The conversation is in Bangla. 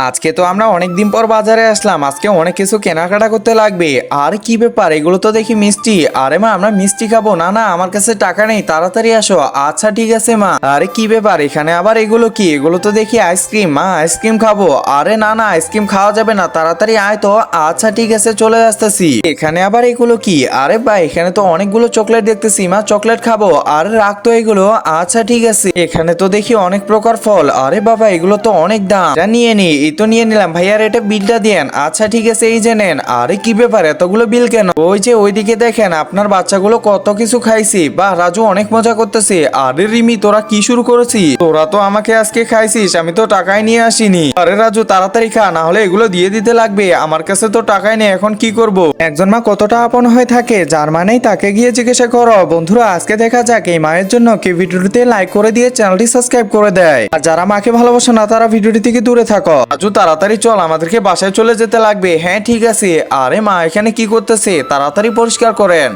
আজকে তো আমরা অনেকদিন পর বাজারে আসলাম, আজকে অনেক কিছু কেনাকাটা করতে লাগবে। আর কি ব্যাপার, এগুলো তো দেখি মিষ্টি। আরে মা, আমরা মিষ্টি খাবো না। না, আমার কাছে টাকা নেই, তাড়াতাড়ি আসো। আচ্ছা ঠিক আছে মা। আরে কি ব্যাপার, এখানে আবার এগুলো কি? এগুলো তো দেখি আইসক্রিম। মা, আইসক্রিম খাবো। আরে না না, আইসক্রিম খাওয়া যাবে না, তাড়াতাড়ি আয় তো। আচ্ছা ঠিক আছে, চলে আসতেছি। এখানে আবার এগুলো কি? আরে ভাই, এখানে তো অনেকগুলো চকলেট দেখতেছি। মা, চকলেট খাবো। আরে রাখতো এগুলো। আচ্ছা ঠিক আছে। এখানে তো দেখি অনেক প্রকার ফল। আরে বাবা, এগুলো তো অনেক দাম। এটা নিয়ে নি। এই তো নিয়ে নিলাম। ভাইয়ার এটা বিলটা দিয়েন। আচ্ছা ঠিক আছে, এই যে নেন। আরে কি ব্যাপার, এতগুলো বিল কেন? ওই যে ওইদিকে দেখেন, আপনার বাচ্চাগুলো কত কিছু খাইছি। বাহ, রাজু অনেক মজা করতেছে। আরে রিমি, তোরা কি শুরু করেছিস? তোরা তো আমাকে আজকে খাইছিস, আমি তো টাকাই নিয়ে আসিনি। আরে রাজু, তাড়াতাড়ি খা, না হলে এগুলো দিয়ে দিতে লাগবে। আমার কাছে তো টাকাই নেই, এখন কি করব? একজন মা কতটা আপন হয়ে থাকে, যার মানেই তাকে গিয়ে জিজ্ঞাসা করো। বন্ধুরা, আজকে দেখা যাক এই মায়ের জন্য কি ভিডিওটিতে লাইক করে দিয়ে চ্যানেলটি সাবস্ক্রাইব করে দেয়। আর যারা মাকে ভালোবাসে না, তারা ভিডিওটি থেকে দূরে থাকো। রাজু তাড়াতাড়ি চল, আমাদেরকে বাসায় চলে যেতে লাগবে। হ্যাঁ ঠিক আছে। আরে মা, এখানে কি করতেছে? তাড়াতাড়ি পরিষ্কার করেন।